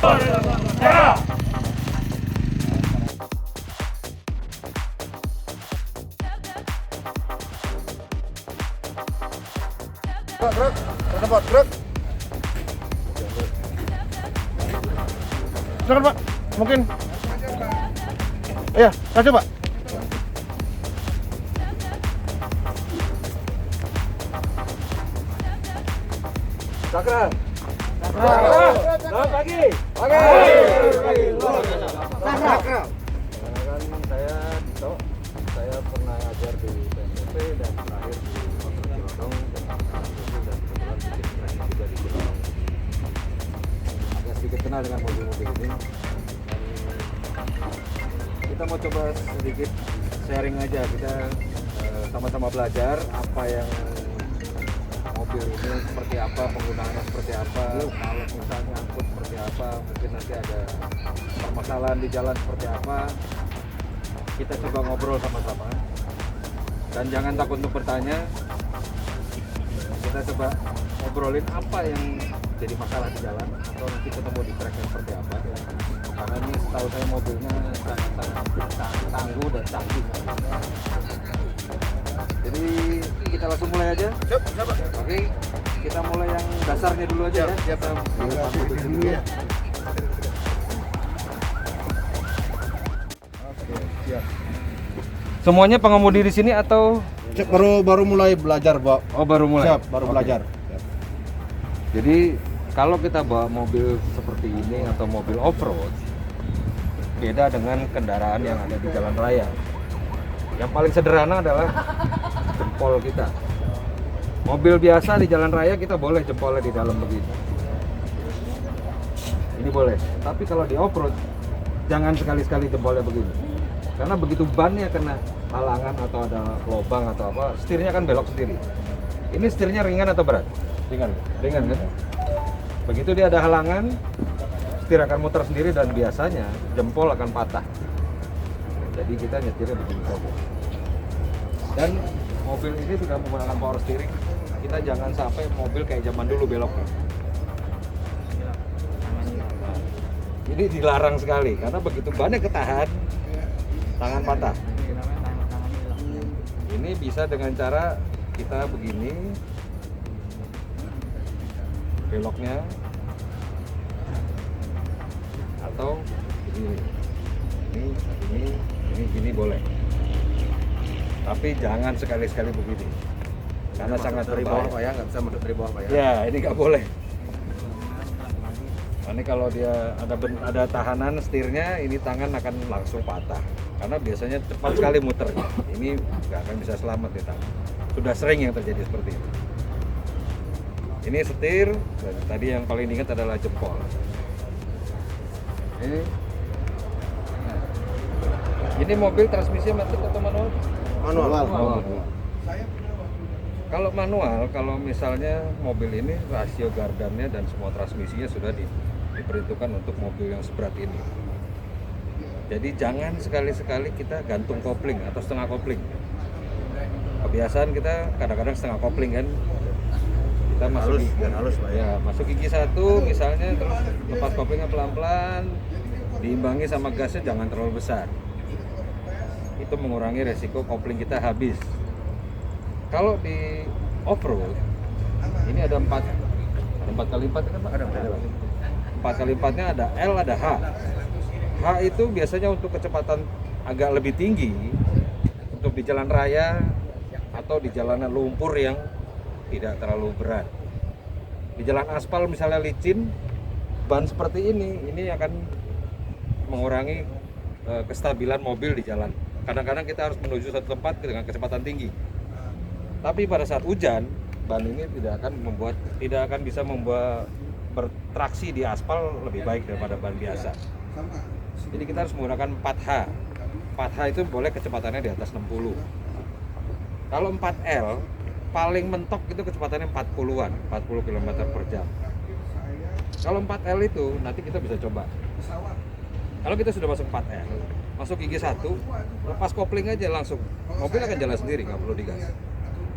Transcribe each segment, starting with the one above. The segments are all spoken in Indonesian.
Gerak, tempat, gerak. Silakan Pak, mungkin. Iya, lanjut Pak. Sakral. Selamat pagi. Pagi. Sakral. Kan saya Dito. Saya pernah ngajar di PNP dan terakhir di Cilodong dan kebetulan bikin training juga di Cilodong. Agak sedikit kenal dengan mobil-mobil ini. Dan kita mau coba sedikit sharing aja. Kita sama-sama belajar apa yang mobil ini seperti apa, penggunaannya seperti apa, kalau misalnya angkut seperti apa, mungkin nanti ada permasalahan di jalan seperti apa. Kita coba ngobrol sama-sama dan jangan takut untuk bertanya. Kita coba ngobrolin apa yang jadi masalah di jalan atau nanti ketemu di track seperti apa, karena ini setahu saya mobilnya sangat tangguh dan canggih. Jadi kita langsung mulai aja. Siap. Oke, kita mulai yang dasarnya dulu aja ya. Kita dulu ya. Oke, siap. Semuanya pengemudi di sini atau Baru mulai belajar, Pak. oh baru mulai? Siap, baru Oke. belajar. Jadi kalau kita bawa mobil seperti ini atau mobil off-road, beda dengan kendaraan yang ada di jalan raya. Yang paling sederhana adalah jempol kita. Mobil biasa di jalan raya kita boleh jempolnya di dalam begini. Ini boleh. Tapi kalau di off-road, jangan sekali-sekali jempolnya begini. Karena begitu bannya kena halangan atau ada lubang atau apa, setirnya kan belok sendiri. Ini setirnya ringan atau berat? Ringan. Ringan kan? Begitu dia ada halangan, setir akan muter sendiri dan biasanya jempol akan patah. Jadi kita nyetirnya begini saja. Dan mobil ini sudah menggunakan power steering. Kita jangan sampai mobil kayak zaman dulu beloknya. Nah, ini dilarang sekali karena begitu bannya ketahan, tangan patah. Ini bisa dengan cara kita begini, beloknya, atau begini. Ini gini boleh. Tapi jangan sekali-sekali begini. Karena sangat dari bawah, Pak berbahaya. ya, nggak bisa mendekat dari bawah, Pak ya. Ya, ini nggak boleh. Ini kalau dia ada tahanan setirnya, ini tangan akan langsung patah. Karena biasanya cepat sekali muter. Ini nggak akan bisa selamat di tangan. Sudah sering yang terjadi seperti itu. Ini setir, dan tadi yang paling diingat adalah jempol. Ini mobil transmisi matic atau manual? Manual. Kalau manual, kalau misalnya mobil ini rasio gardannya dan semua transmisinya sudah diperhitungkan untuk mobil yang seberat ini. Jadi jangan sekali-sekali kita gantung kopling atau setengah kopling. Kebiasaan kita kadang-kadang setengah kopling kan. Kita masuk halus, Pak ya, masuk gigi satu misalnya, terus lepas koplingnya pelan-pelan, diimbangi sama gasnya jangan terlalu besar. Itu mengurangi resiko kopling kita habis. Kalau di off-road ini ada 4 kali 4 kan Pak? Ada 4 kali 4-nya ada L, ada H. H itu biasanya untuk kecepatan agak lebih tinggi untuk di jalan raya atau di jalanan lumpur yang tidak terlalu berat. Di jalan aspal misalnya licin, ban seperti ini akan mengurangi kestabilan mobil di jalan. Kadang-kadang kita harus menuju satu tempat dengan kecepatan tinggi. Tapi pada saat hujan, ban ini tidak akan bisa membuat bertraksi di aspal lebih baik daripada ban biasa. Jadi kita harus menggunakan 4H. 4H itu boleh kecepatannya di atas 60. Kalau 4L paling mentok itu kecepatannya 40-an, 40 km per jam. Kalau 4L itu nanti kita bisa coba. Kalau kita sudah masuk 4L, masuk gigi 1, lepas kopling aja langsung, mobil akan jalan sendiri, nggak perlu digas.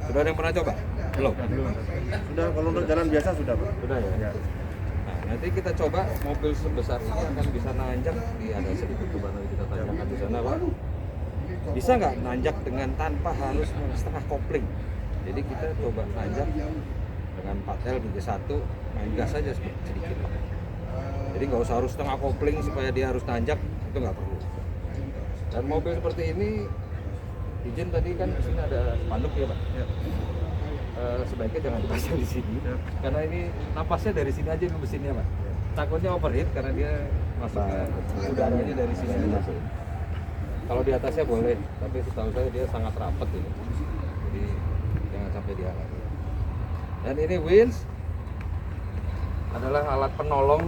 Sudah ada yang pernah coba? Belum? Sudah, kalau untuk jalan biasa sudah, Pak. Sudah ya? Ya. Nah, Nanti kita coba mobil sebesar ini akan bisa nanjak ada sedikit beban yang kita tanyakan di sana, Pak. Bisa nggak nanjak dengan tanpa harus setengah kopling? Jadi kita coba nanjak dengan 4L Giga 1, main gas saja sedikit. Jadi nggak usah harus setengah kopling supaya dia harus nanjak, itu nggak perlu. Dan mobil seperti ini, izin tadi kan di sini ada spanduk ya, Pak. Ya. Sebaiknya jangan dipasang di sini, karena ini napasnya dari sini aja ke mesinnya, Pak. Takutnya overheat karena dia masuk ke udaranya dari sini aja. Kalau di atasnya boleh, tapi setahu saya dia sangat rapat ini. Jadi jangan sampai diangkat. Dan ini winch adalah alat penolong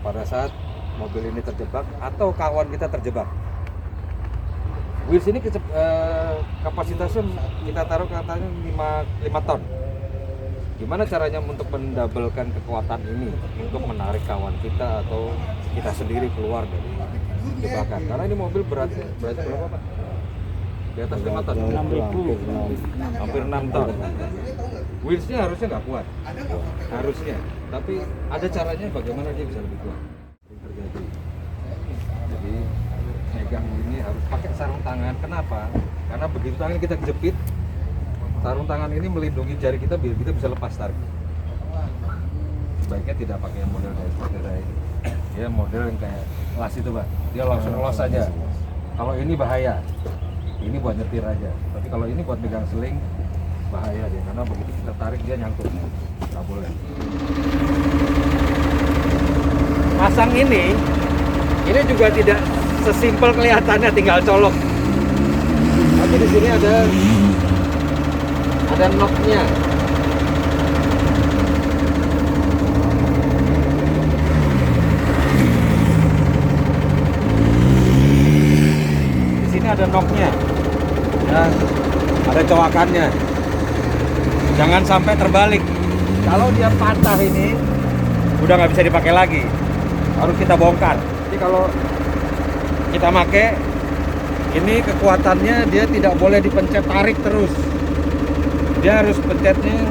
pada saat mobil ini terjebak atau kawan kita terjebak. Winch ini kapasitasnya kita taruh katanya 5 ton. Gimana caranya untuk mendabelkan kekuatan ini untuk menarik kawan kita atau kita sendiri keluar dari jebakan? Karena ini mobil beratnya berapa, Pak? Di atas 5 ton. 6.000. Hampir 6 ton. Winch-nya harusnya nggak kuat. Harusnya. Tapi ada caranya bagaimana dia bisa lebih kuat. Terjadi. Jadi megang ini harus pakai sarung tangan. Kenapa? Karena begitu tangan kita kejepit, sarung tangan ini melindungi jari kita biar kita bisa lepas tarik. Sebaiknya tidak pakai model kayak seperti saya ini. Dia model yang kayak las itu, Pak. Dia langsung los aja. Kalau ini bahaya. Ini buat nyetir aja. Tapi kalau ini buat megang seling, bahaya dia. Karena begitu kita tarik dia nyangkut. Nggak boleh. Pasang ini juga tidak sesimpel kelihatannya tinggal colok. Tapi di sini ada knob-nya. Di sini ada knob-nya. Dan ada coakannya. Jangan sampai terbalik. Kalau dia patah ini udah nggak bisa dipakai lagi. Harus kita bongkar. Jadi kalau kita pakai ini kekuatannya dia tidak boleh dipencet tarik terus. Dia harus pencetnya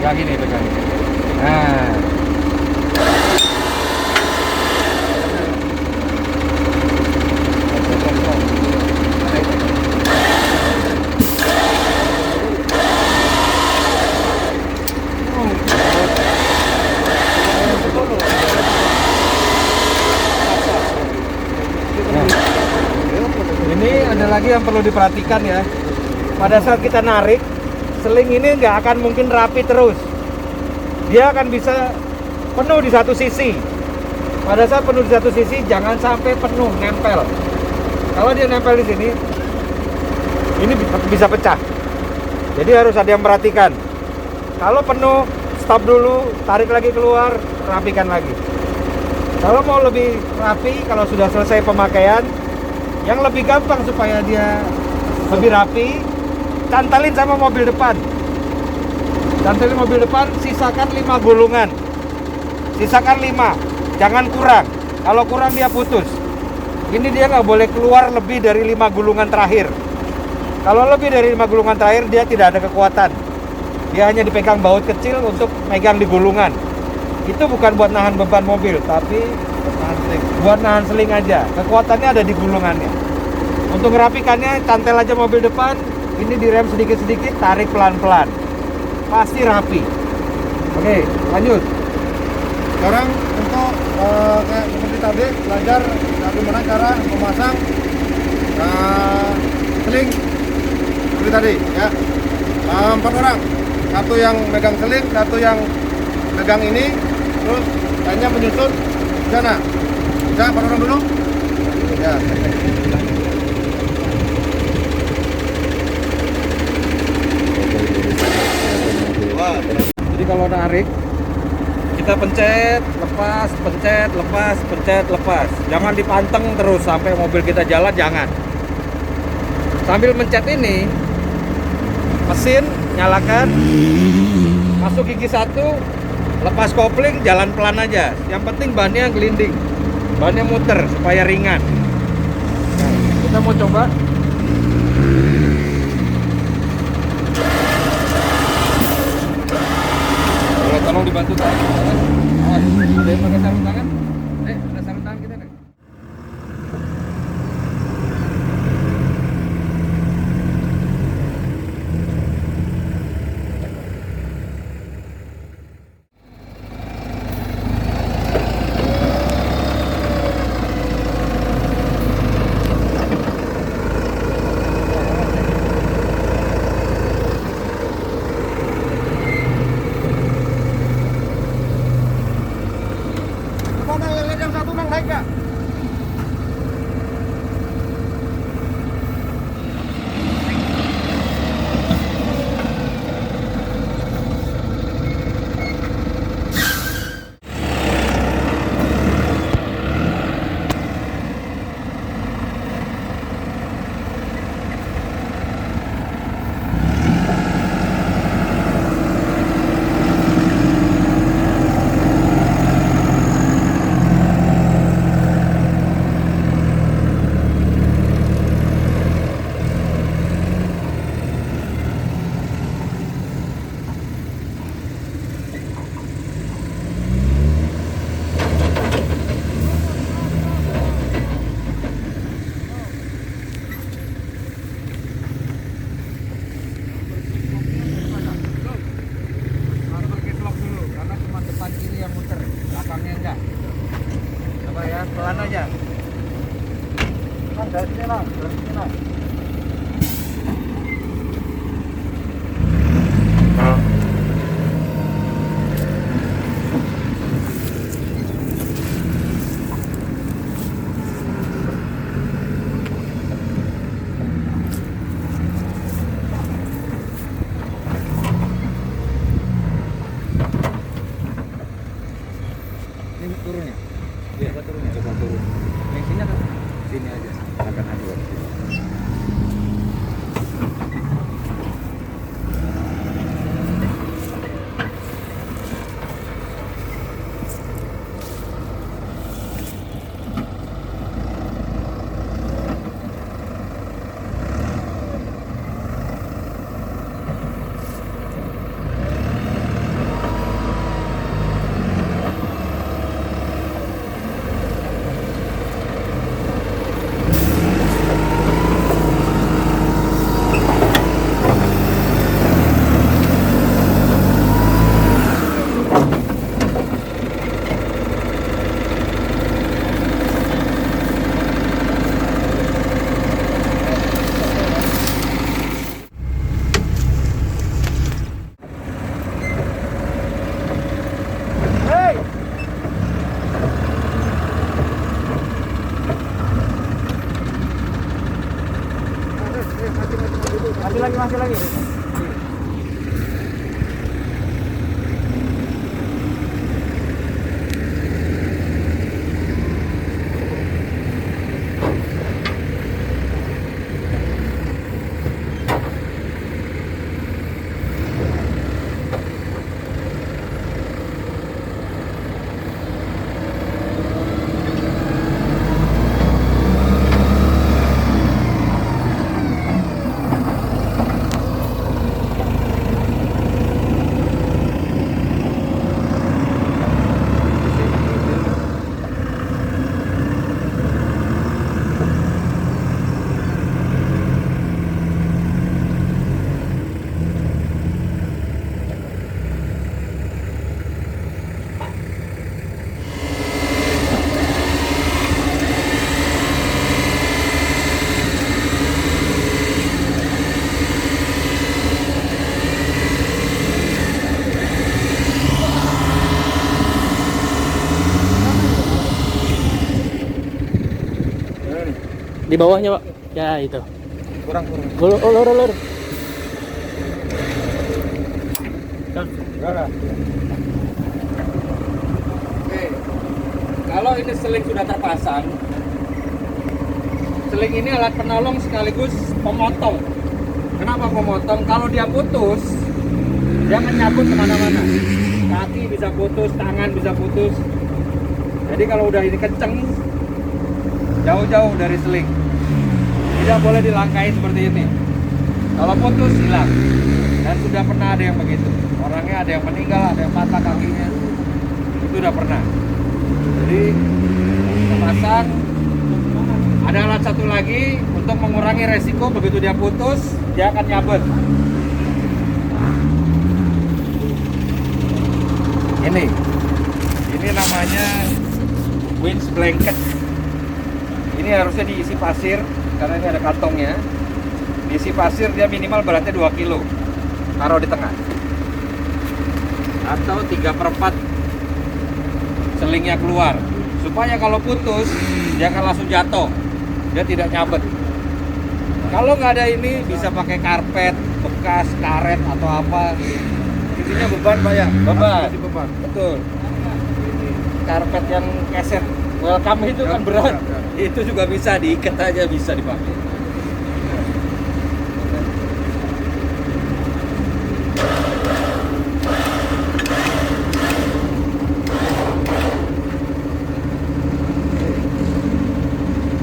kayak gini pegang. Nah. Ini ada lagi yang perlu diperhatikan ya. Pada saat kita narik, seling ini nggak akan mungkin rapi terus. Dia akan bisa penuh di satu sisi. Pada saat penuh di satu sisi, jangan sampai penuh nempel. Kalau dia nempel di sini, ini bisa pecah. Jadi harus ada yang perhatikan. Kalau penuh, stop dulu, tarik lagi keluar, rapikan lagi. Kalau mau lebih rapi, kalau sudah selesai pemakaian, yang lebih gampang supaya dia lebih rapi, cantelin sama mobil depan. Cantelin mobil depan, sisakan 5 gulungan. Sisakan 5, jangan kurang. Kalau kurang dia putus. Ini dia nggak boleh keluar lebih dari 5 gulungan terakhir. Kalau lebih dari 5 gulungan terakhir, dia tidak ada kekuatan. Dia hanya dipegang baut kecil untuk megang di gulungan. Itu bukan buat nahan beban mobil, tapi buat nahan seling aja. Kekuatannya ada di gulungannya. Untuk merapikannya, cantel aja mobil depan. Ini direm sedikit-sedikit, tarik pelan-pelan. Pasti rapi. Oke, lanjut. Sekarang untuk kayak seperti tadi belajar bagaimana cara memasang seling seperti tadi ya. 4 orang, satu yang megang seling, satu yang megang ini, terus lainnya menyusun di sana. Bisa 4 orang dulu? Ya. Jadi kalau narik, kita pencet, lepas, pencet, lepas, pencet, lepas. Jangan dipanteng terus sampai mobil kita jalan, jangan. Sambil mencet ini, mesin nyalakan, masuk gigi 1, Lepas kopling jalan pelan aja. Yang penting bannya gelinding, bannya muter supaya ringan. Nah, kita mau coba. Boleh tolong dibantu tangan. Awas, ada yang pakai sarung tangan? Ada sarung tangan kita nih. Mana lihat yang satu nang naik nggak? Pelan aja. Nang dari sini nang, dari sini nang. Ini turun ya? Iya, turun ya. Coba turun. Yang sini kan? Sini aja. Akan ada waktu. Masih lagi. Di bawahnya, Pak. Ya, itu. Kurang. Lur. Oke. Kalau ini seling sudah terpasang, seling ini alat penolong sekaligus pemotong. Kenapa pemotong? Kalau dia putus, dia menyangkut kemana-mana. Kaki bisa putus, tangan bisa putus. Jadi kalau udah ini kenceng, jauh-jauh dari seling. Tidak boleh dilangkahi seperti ini. Kalau putus hilang. Dan sudah pernah ada yang begitu. Orangnya ada yang meninggal, ada yang patah kakinya. Itu udah pernah. Jadi pasang. Ada alat satu lagi untuk mengurangi resiko begitu dia putus, dia akan nyabet. Ini namanya winch blanket. Ini harusnya diisi pasir karena ini ada kantongnya. Diisi pasir dia minimal beratnya 2 kilo. Taruh di tengah. Atau 3/4 selingnya keluar. Supaya kalau putus dia akan langsung jatuh. Dia tidak nyabet. Kalau nggak ada ini bisa pakai karpet bekas, karet atau apa. Intinya beban Pak ya? Beban. Masih beban. Betul. Karpet yang keset welcome itu kan berat. Itu juga bisa diikat aja, bisa dipakai.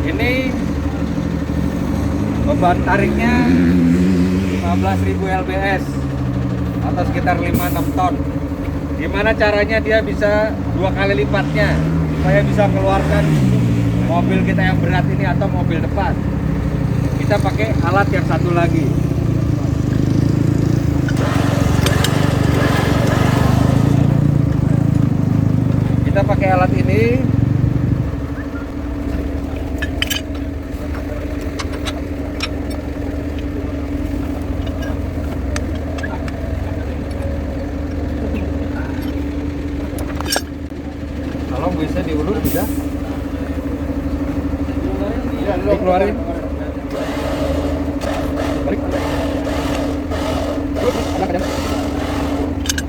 Ini beban tariknya 15.000 lbs atau sekitar 5-6 ton. Gimana caranya dia bisa 2 kali lipatnya supaya bisa keluarkan mobil kita yang berat ini atau mobil depan. Kita pakai alat yang satu lagi. Kita pakai alat ini. Tolong bisa diulur bisa? Dikeluarin. Balik. Terus, ada.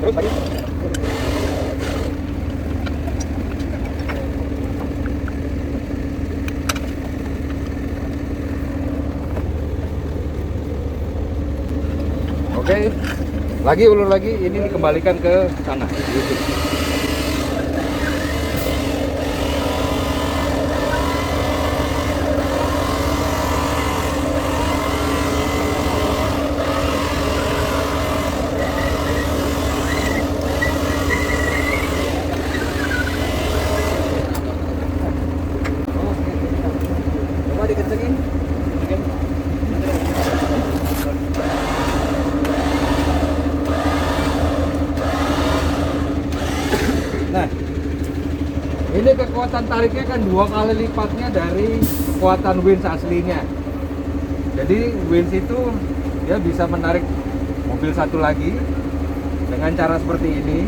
Terus lagi. Oke, lagi ulur lagi. Ini dikembalikan ke sana. Coba dikencengin. Nah, ini kekuatan tariknya kan 2 kali lipatnya dari kekuatan winch aslinya. Jadi winch itu dia bisa menarik mobil satu lagi dengan cara seperti ini.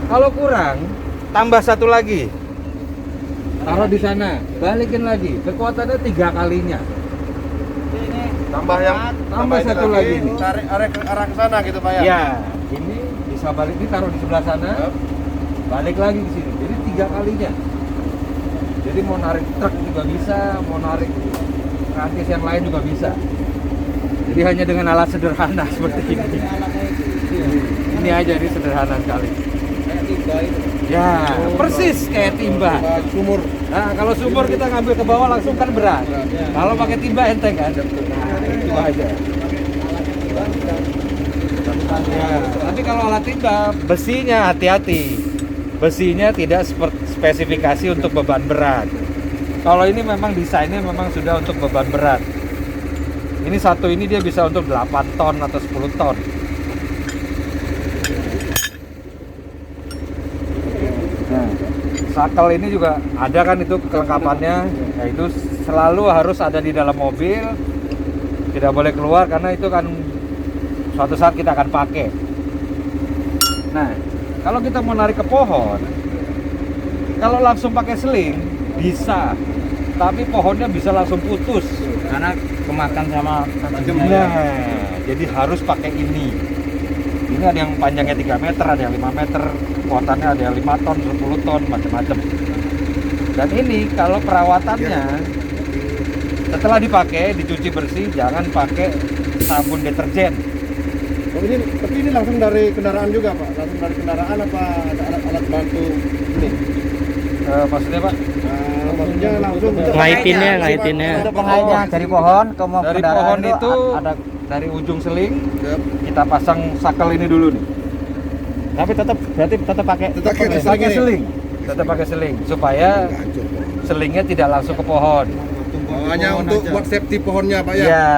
Kalau kurang, tambah satu lagi. Taruh di sana, balikin lagi. Kekuatannya 3 kalinya. Tambah satu lagi nih. Tarik arah ke sana gitu Pak ya? Ya, ini bisa balik, ini taruh di sebelah sana. Balik lagi ke sini. Jadi 3 kalinya. Jadi mau narik truk juga bisa, mau narik rantis yang lain juga bisa. Jadi hanya dengan alat sederhana seperti ini. Ini aja, ini sederhana sekali. Ya, persis kayak timba. Sumur. Nah, kalau sumur kita ngambil ke bawah langsung kan berat. Kalau pakai timba enteng kan? Nah, itu aja. Ya, tapi kalau alat timba, besinya hati-hati. Besinya tidak spesifikasi untuk beban berat. Kalau ini memang desainnya memang sudah untuk beban berat. Ini satu ini dia bisa untuk 8 ton atau 10 ton. Nah, sakel ini juga ada kan itu kelengkapannya, yaitu selalu harus ada di dalam mobil, tidak boleh keluar karena itu kan suatu saat kita akan pakai. Nah, kalau kita mau narik ke pohon, kalau langsung pakai seling bisa, tapi pohonnya bisa langsung putus Karena kemakan sama tajamnya. Jadi harus pakai ini. Ini ada yang panjangnya 3 meter, ada yang 5 meter, kuatannya ada yang 5 ton, 10 ton, macam-macam. Dan ini kalau perawatannya setelah dipakai, dicuci bersih, jangan pakai sabun deterjen. Oh ini, tapi ini langsung dari kendaraan juga Pak? Langsung dari kendaraan apa ada alat-alat bantu ini? Maksudnya Pak? Maksudnya langsung Ngaitinnya. Untuk pengaitnya dari pohon ke Dari kendaraan pohon itu ada dari ujung seling Yap. kita pasang sakel ini dulu nih. Tapi berarti tetap pakai Tetap pakai Pakai seling. Tetap pakai seling supaya selingnya tidak langsung ke pohon. hanya untuk buat safety pohonnya Pak ya? Ya,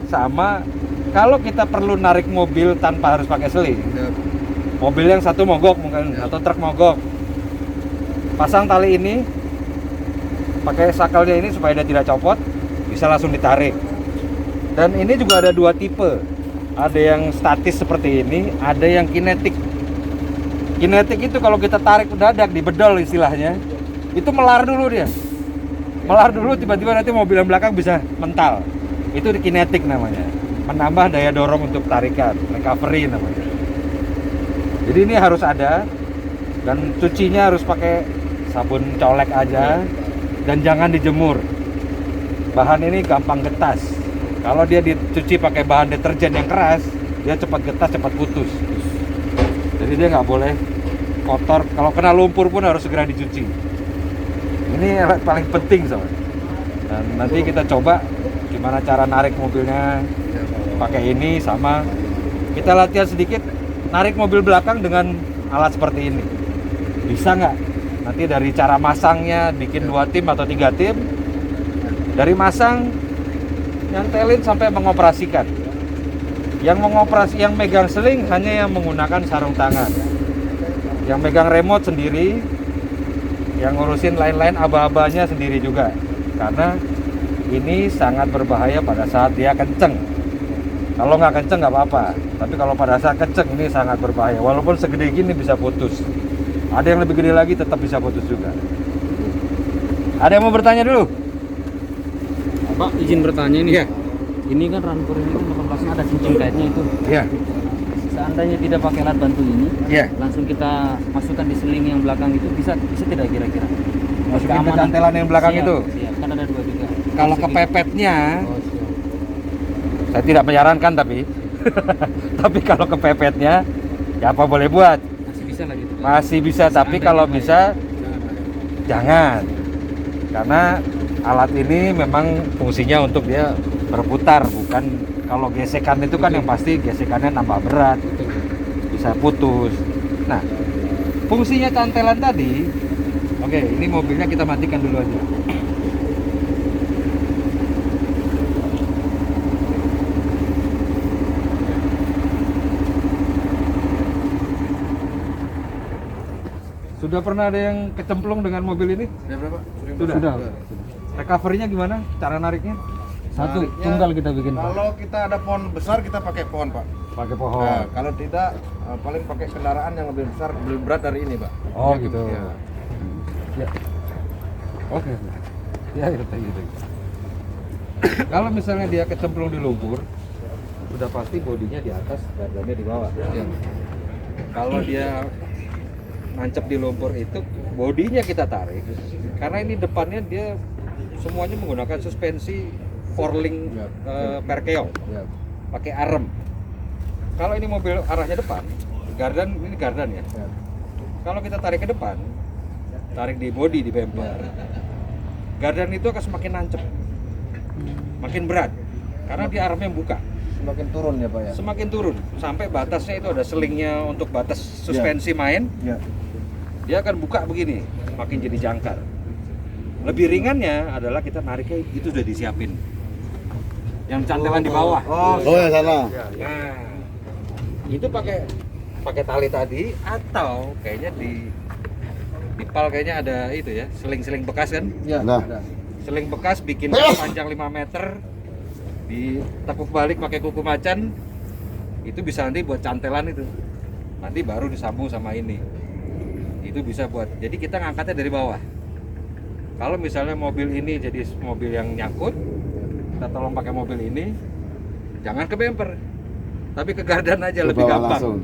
sama kalau kita perlu narik mobil tanpa harus pakai seling. Yap. Mobil yang satu mogok mungkin atau truk mogok. Pasang tali ini pakai sakelnya ini supaya dia tidak copot, bisa langsung ditarik. Dan ini juga ada dua tipe. Ada yang statis seperti ini, ada yang kinetik. Kinetik itu kalau kita tarik mendadak di bedol istilahnya, itu melar dulu dia. Melar dulu tiba-tiba nanti mobil yang belakang bisa mental. Itu di kinetik namanya. Menambah daya dorong untuk tarikan, recovery namanya. Jadi ini harus ada dan cucinya harus pakai sabun colek aja dan jangan dijemur. Bahan ini gampang getas. Kalau dia dicuci pakai bahan deterjen yang keras, dia cepat getas, cepat putus. Jadi dia nggak boleh kotor. Kalau kena lumpur pun harus segera dicuci. Ini alat paling penting soalnya. Dan nanti kita coba gimana cara narik mobilnya pakai ini, sama kita latihan sedikit narik mobil belakang dengan alat seperti ini. Bisa nggak? Nanti dari cara masangnya bikin 2 tim atau 3 tim. Dari masang nyantelin sampai mengoperasikan. Yang megang seling hanya yang menggunakan sarung tangan. Yang megang remote sendiri, yang ngurusin lain-lain aba-abanya sendiri juga. Karena ini sangat berbahaya pada saat dia kenceng. Kalau nggak kenceng nggak apa-apa, tapi kalau pada saat kenceng ini sangat berbahaya. Walaupun segede gini bisa putus. Ada yang lebih gede lagi tetap bisa putus juga. Ada yang mau bertanya dulu? Pak, izin bertanya nih. Iya. Ini kan Rampur ini kan 18-nya ada cincin kaitnya itu. Iya. Seandainya tidak pakai alat bantu ini, Iya. langsung kita masukkan di seling yang belakang itu bisa tidak kira-kira? Masukin ke cantelan yang belakang Siap, itu. Siap, kan ada 2 juga. Kalau Segi- kepepetnya, Oh, siap. saya tidak menyarankan tapi, tapi kalau kepepetnya, ya apa boleh buat. Masih bisa lah gitu. Pak. Masih bisa, tapi kalau bisa jangan. Karena alat ini memang fungsinya untuk dia berputar, bukan kalau gesekan itu kan yang pasti gesekannya nambah berat, bisa putus. Nah, fungsinya cantelan tadi, oke, ini mobilnya kita matikan dulu aja. Sudah pernah ada yang kecemplung dengan mobil ini? Ya berapa? Sudah. Recovery-nya gimana? Cara nariknya? Satu, Nariknya, tunggal kita bikin, Pak. Kalau kita ada pohon besar kita pakai pohon Pak. Pakai pohon. Nah, kalau tidak paling pakai kendaraan yang lebih besar, lebih berat dari ini Pak. Oh Ya, gitu. ya. Ya. Oke. Ya gitu. Kalau misalnya dia kecemplung di lumpur, sudah pasti bodinya di atas, gardannya di bawah. Ya. Kalau dia nancep di lumpur itu, bodinya kita tarik. Karena ini depannya dia semuanya menggunakan suspensi forling Ya. perkeong, Ya. pakai arem. Kalau ini mobil arahnya depan, gardan ini gardan ya. Ya. Kalau kita tarik ke depan, tarik di bodi, di bumper, gardan itu akan semakin nancep, makin berat, karena dia armnya buka, Semakin turun ya Pak ya. semakin turun, sampai batasnya itu ada selingnya untuk batas suspensi main, Ya. dia akan buka begini, makin jadi jangkar. Lebih ringannya adalah kita nariknya itu sudah disiapin, yang cantelan di bawah. Oh ya sana. Nah, itu pakai tali tadi, atau kayaknya di pal kayaknya ada itu ya, seling-seling bekas kan? Ya. Nah. Ada. Seling bekas bikin panjang 5 meter, ditekuk balik pakai kuku macan, itu bisa nanti buat cantelan itu. Nanti baru disambung sama ini. Itu bisa buat. Jadi kita ngangkatnya dari bawah. Kalau misalnya mobil ini jadi mobil yang nyangkut, kita tolong pakai mobil ini, jangan ke bumper, tapi ke gardan aja, lebih gampang.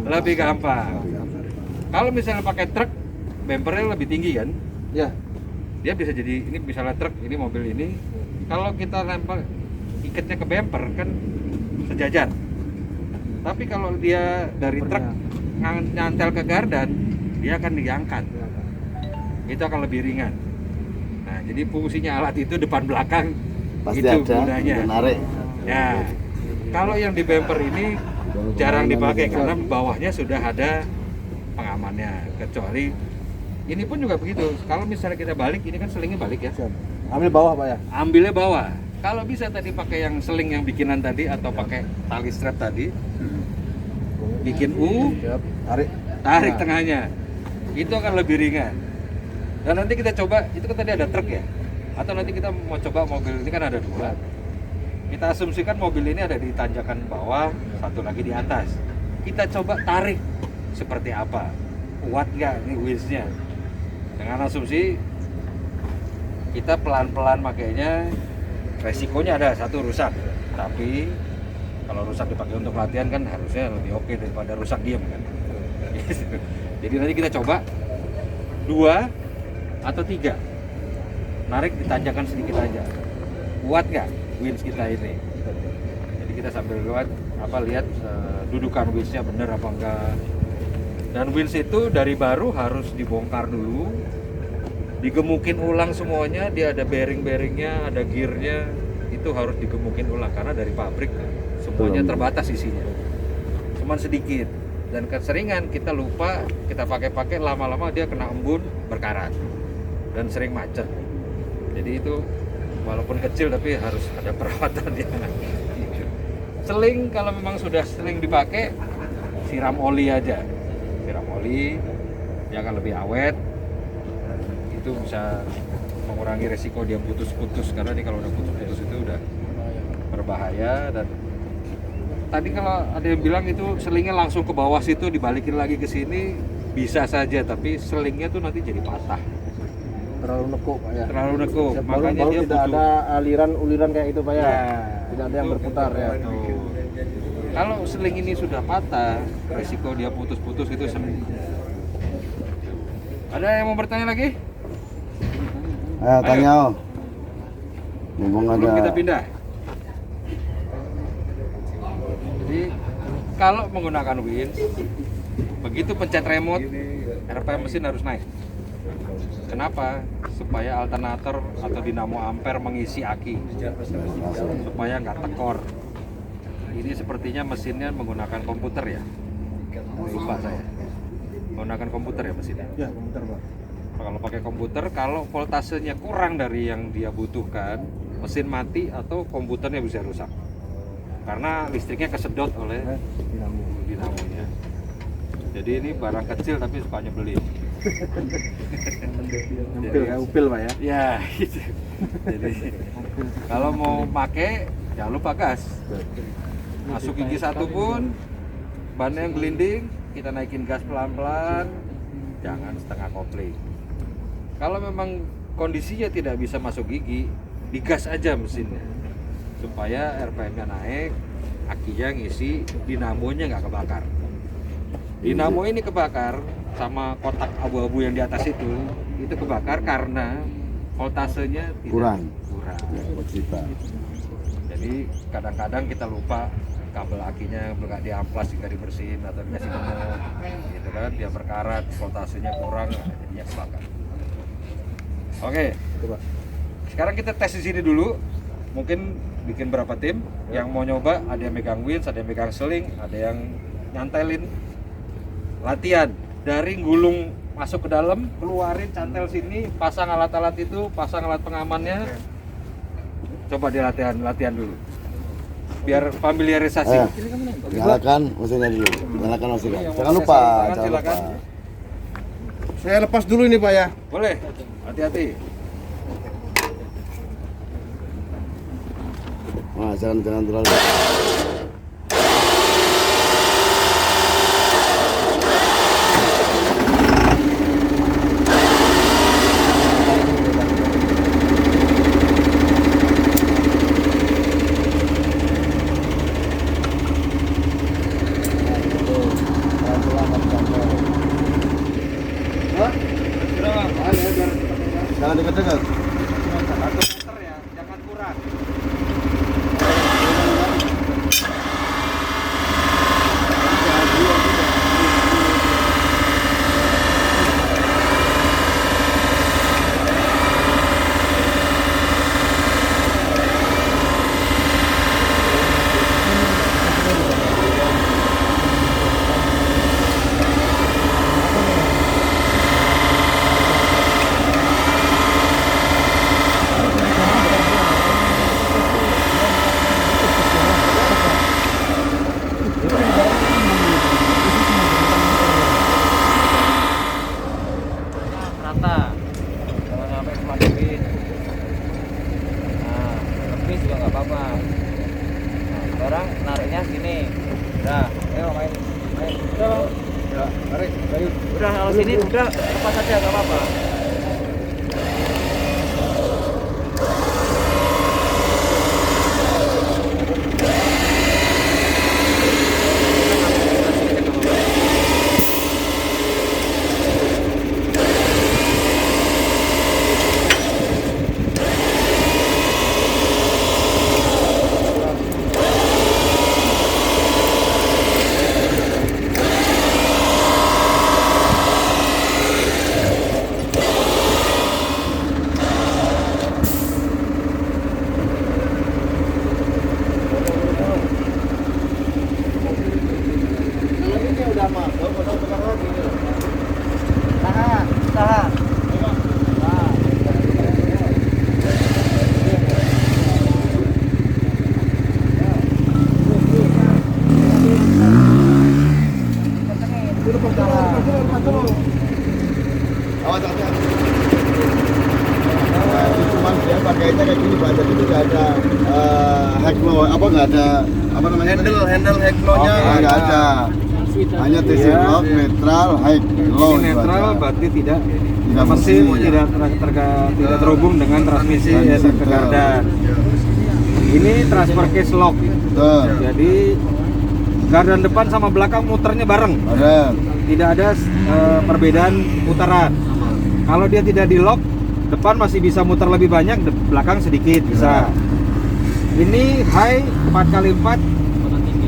Lebih gampang. Kalau misalnya pakai truk, bumpernya lebih tinggi kan? Ya. Dia bisa jadi, ini misalnya truk, ini mobil ini, kalau kita lempar ikatnya ke bumper kan sejajar. Tapi kalau dia dari truk nyantel ke gardan, dia akan diangkat. Itu akan lebih ringan. Nah, jadi fungsinya alat itu depan belakang Pasti itu ada gunanya. menarik. Ya, kalau yang di bumper ini jarang dipakai karena bawahnya sudah ada pengamannya. Kecuali ini pun juga begitu. Kalau misalnya kita balik, ini kan selingnya balik ya. Ambil bawah Pak ya. Ambilnya bawah. Kalau bisa tadi pakai yang seling yang bikinan tadi atau pakai tali strap tadi, bikin U, Siap. Tarik. tarik Nah. tengahnya, itu akan lebih ringan. Dan nanti kita coba, itu kan tadi ada truk ya, atau nanti kita mau coba mobil ini kan ada dua. Kita asumsikan mobil ini ada di tanjakan bawah, satu lagi di atas. Kita coba tarik seperti apa, kuat nggak ini wheelsnya? Dengan asumsi kita pelan-pelan makainya, resikonya ada satu rusak. Tapi kalau rusak dipakai untuk latihan kan harusnya lebih oke daripada rusak diem kan. Jadi nanti kita coba 2 atau 3 narik ditanjakan sedikit aja, kuat nggak wheels kita ini? Jadi kita sambil lihat dudukan wheelsnya bener apa enggak. Dan wheels itu dari baru harus dibongkar dulu, digemukin ulang semuanya. Dia ada bearing-bearingnya, ada gearnya, itu harus digemukin ulang karena dari pabrik semuanya terbatas isinya, cuman sedikit. Dan keseringan kita lupa, kita pakai lama-lama dia kena embun, berkarat dan sering macet. Jadi itu walaupun kecil tapi harus ada perawatan dia. Seling kalau memang sudah sering dipakai, siram oli aja, siram oli, dia akan lebih awet. Itu bisa mengurangi resiko dia putus-putus, karena ini kalau udah putus-putus itu udah berbahaya. Dan tadi kalau ada yang bilang itu selingnya langsung ke bawah situ dibalikin lagi ke sini, bisa saja, tapi selingnya tuh nanti jadi patah, Terlalu nekuk Pak ya. terlalu nekuk. Makanya Baru dia tidak butuh ada aliran-uliran kayak itu Pak ya. Ya, Tidak ada yang itu berputar ya. betul. Kalau seling ini sudah patah, resiko dia putus-putus itu sering. Ada yang mau bertanya lagi? Ayo tanya. Ngomong Belum kita ada. pindah. Jadi kalau menggunakan winch, begitu pencet remote, RPM mesin harus naik. Kenapa? Supaya alternator atau dinamo ampere mengisi aki, supaya nggak tekor. Ini sepertinya mesinnya menggunakan komputer ya? Lupa saya. Menggunakan komputer ya mesinnya? Ya, bentar Pak. Kalau pakai komputer, kalau voltasenya kurang dari yang dia butuhkan, mesin mati atau komputernya bisa rusak. Karena listriknya kesedot oleh dinamonya. Jadi ini barang kecil tapi suka nyebelin. Upil ya, upil Pak ya. Ya, gitu. Jadi kalau mau pakai jangan lupa gas. Masuk gigi satu pun, bannya yang gelinding, kita naikin gas pelan-pelan, jangan setengah kopling. Kalau memang kondisinya tidak bisa masuk gigi, digas aja mesinnya supaya RPM-nya naik, akinya ngisi, dinamonya nggak kebakar. Dinamo ini kebakar sama kotak abu-abu yang di atas itu kebakar karena voltasenya tidak Kurang. kurang. Jadi kadang-kadang kita lupa kabel akinya nggak diamplas, nggak dibersihin atau dikasih gemuk, gitu kan, dia berkarat, voltasenya kurang, jadinya kebakar. Oke, Coba. sekarang kita tes di sini dulu. Mungkin bikin berapa tim yang mau nyoba, ada yang megang winch, ada yang megang seling, ada yang nyantelin. Latihan dari gulung masuk ke dalam, keluarin, cantel sini, pasang alat-alat itu, pasang alat pengamannya. Coba di latihan dulu biar familiarisasi. Ayo. Nyalakan mesinnya dulu. Nyalakan mesinnya. Jangan lupa, jangan lupa. Silakan. Saya lepas dulu ini Pak ya. Boleh, hati-hati. Nah, jangan terlalu. Jangan dekat-dekat. 1 meter ya, jangan kurang. rata, jangan sampai semakin. Nah, lebih juga nggak apa-apa. Nah, sekarang nariknya sini. Udah, ayo main. Udah bang. Ya, tarik. Udah kalau sini udah lepas aja nggak apa-apa. Kalau ini udah masuk, udah pegang lagi. Tahan, tahan. Awas hati-hati. Nah, itu cuman dia pakainya kayak gini Pak, jadi nggak ada high flow, nggak ada apa namanya? Handle high flow-nya nggak ada. Hanya TC lock, netral, high low. Ini netral itu aja. berarti tidak Tidak mesin mesin. tidak terhubung dengan transmisi ke gardan. Ini transfer case lock. Betul. Jadi gardan depan sama belakang muternya bareng. Ada. Tidak ada perbedaan putaran. Kalau dia tidak di lock, depan masih bisa muter lebih banyak, belakang sedikit bisa. Ini high 4x4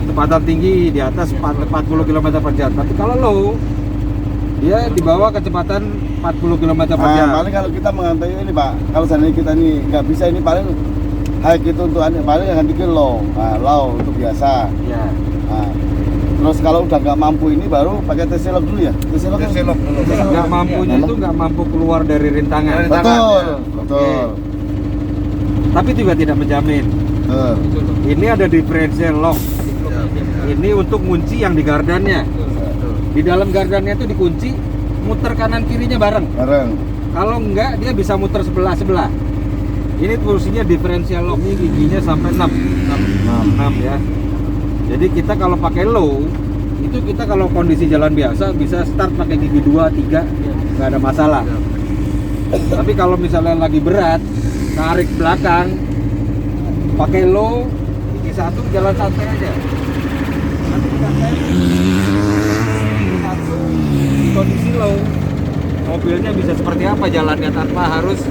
kecepatan tinggi di atas 40 km per jam. Tapi kalau low, dia di bawah kecepatan 40 km per jam. Paling kalau kita mengantai ini Pak, kalau seandainya kita ini nggak bisa ini paling high itu untuk paling yang bikin low. Nah, low untuk biasa. Ya. Nah, terus kalau udah nggak mampu ini baru pakai TC lock dulu ya. TC lock dulu. Nggak mampunya itu nggak mampu keluar dari rintangan. Betul, betul. Tapi juga tidak menjamin. Betul. Ini ada differential lock. Ini untuk kunci yang di gardannya. Di dalam gardannya itu dikunci, muter kanan kirinya bareng. Bareng. Kalau enggak, dia bisa muter sebelah. Ini fungsinya differential lock. Ini giginya sampai 6 ya. Jadi kita kalau pakai low, itu kita kalau kondisi jalan biasa bisa start pakai gigi 2, 3, nggak ada masalah. Tapi kalau misalnya lagi berat, tarik belakang, pakai low, gigi 1 jalan santai aja. Nanti kita tes, gigi 1 di kondisi low, mobilnya bisa seperti apa jalannya tanpa harus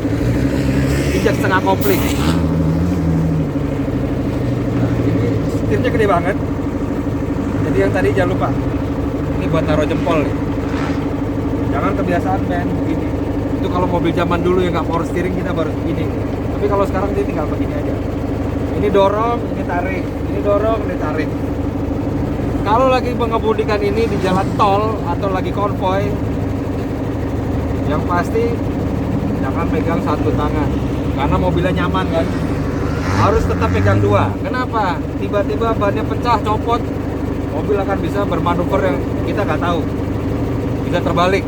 injak setengah kopling. Ini setirnya gede banget. Jadi yang tadi jangan lupa, ini buat taruh jempol nih. Jangan kebiasaan men begini. Itu kalau mobil zaman dulu yang nggak power steering kita baru begini. Tapi kalau sekarang dia tinggal begini aja. Ini dorong, ini tarik. Ini dorong, ini tarik. Kalau lagi mengemudikan ini di jalan tol atau lagi konvoy, yang pasti jangan pegang satu tangan karena mobilnya nyaman kan. Harus tetap pegang dua. Kenapa? Tiba-tiba bannya pecah, copot, mobil akan bisa bermanuver yang kita nggak tahu, bisa terbalik.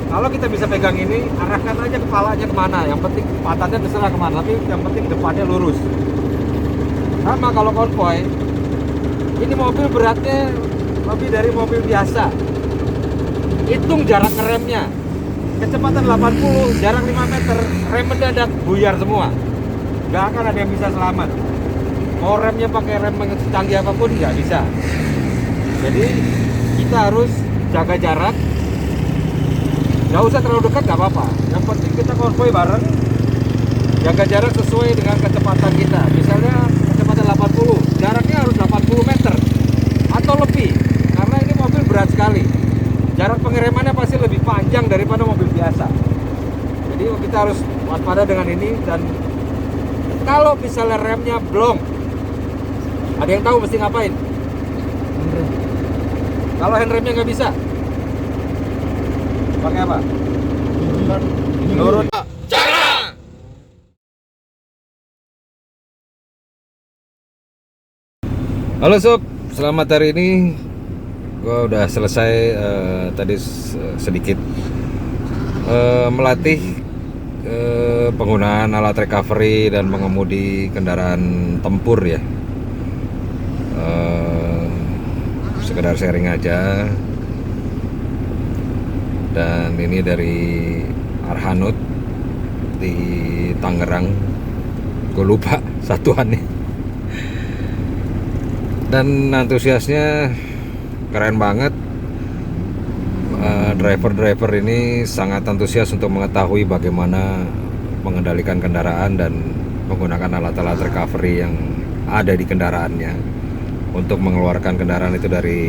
Kalau kita bisa pegang ini, arahkan aja kepalanya kemana. Yang penting pantatnya terserah kemana, tapi yang penting depannya lurus. Sama kalau konvoy, ini mobil beratnya lebih dari mobil biasa. Hitung jarak ngeremnya, kecepatan 80, jarak 5 meter, rem mendadak, buyar semua. Nggak akan ada yang bisa selamat. Mau remnya pakai rem canggih apapun nggak bisa. Jadi kita harus jaga jarak. Nggak usah terlalu dekat, nggak apa-apa. Yang penting kita konvoy bareng, jaga jarak sesuai dengan kecepatan kita. Misalnya kecepatan 80, jaraknya harus 80 meter atau lebih, karena ini mobil berat sekali. Jarak pengeremannya pasti lebih panjang daripada mobil biasa. Jadi kita harus waspada dengan ini. Dan kalau misalnya remnya blong, ada yang tahu mesti ngapain? Kalau handremnya nggak bisa, pakai apa? Nurut. Halo sob, selamat hari ini. Gua udah selesai tadi sedikit melatih penggunaan alat recovery dan mengemudi kendaraan tempur ya. Sekedar sharing aja. Dan ini dari Arhanud di Tangerang, gue lupa satuannya. Dan antusiasnya keren banget. Driver-driver ini sangat antusias untuk mengetahui bagaimana mengendalikan kendaraan dan menggunakan alat-alat recovery yang ada di kendaraannya untuk mengeluarkan kendaraan itu dari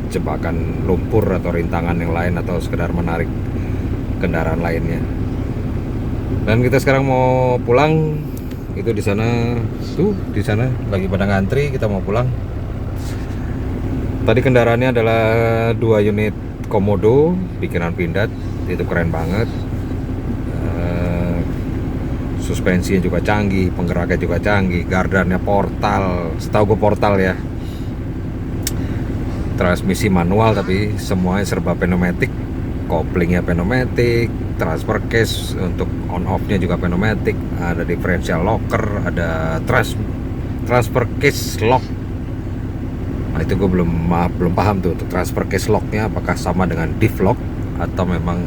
jebakan lumpur atau rintangan yang lain atau sekedar menarik kendaraan lainnya. Dan kita sekarang mau pulang. Itu di sana tuh, di sana lagi pada ngantri, kita mau pulang. Tadi kendaraannya adalah 2 unit Komodo bikinan Pindad, itu keren banget. Suspensinya juga canggih, penggeraknya juga canggih, gardannya Portal, setahu gue Portal ya. Transmisi manual tapi semuanya serba pneumatic, koplingnya pneumatic, transfer case untuk on off-nya juga pneumatic, ada differential locker, ada transfer case lock. Nah itu gue belum paham tuh untuk transfer case locknya apakah sama dengan diff lock atau memang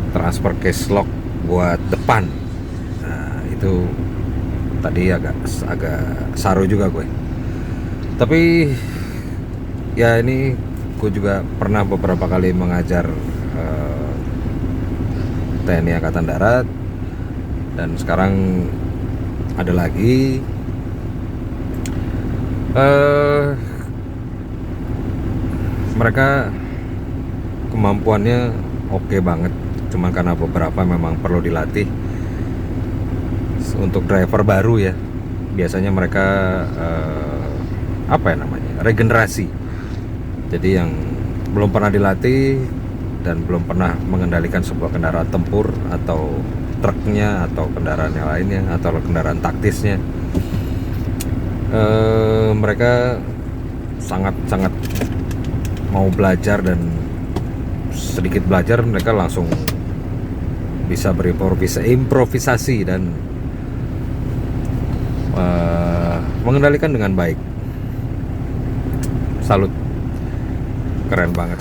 transfer case lock buat depan. Nah itu tadi agak saru juga gue. Tapi ya ini gue juga pernah beberapa kali mengajar TNI Angkatan Darat, dan sekarang ada lagi. Mereka kemampuannya oke banget, cuman karena beberapa memang perlu dilatih. Untuk driver baru ya, biasanya mereka regenerasi. Jadi yang belum pernah dilatih dan belum pernah mengendalikan sebuah kendaraan tempur atau truknya atau kendaraan yang lainnya atau kendaraan taktisnya, mereka sangat mau belajar, dan sedikit belajar mereka langsung bisa berimprovisasi dan mengendalikan dengan baik. Salut, keren banget.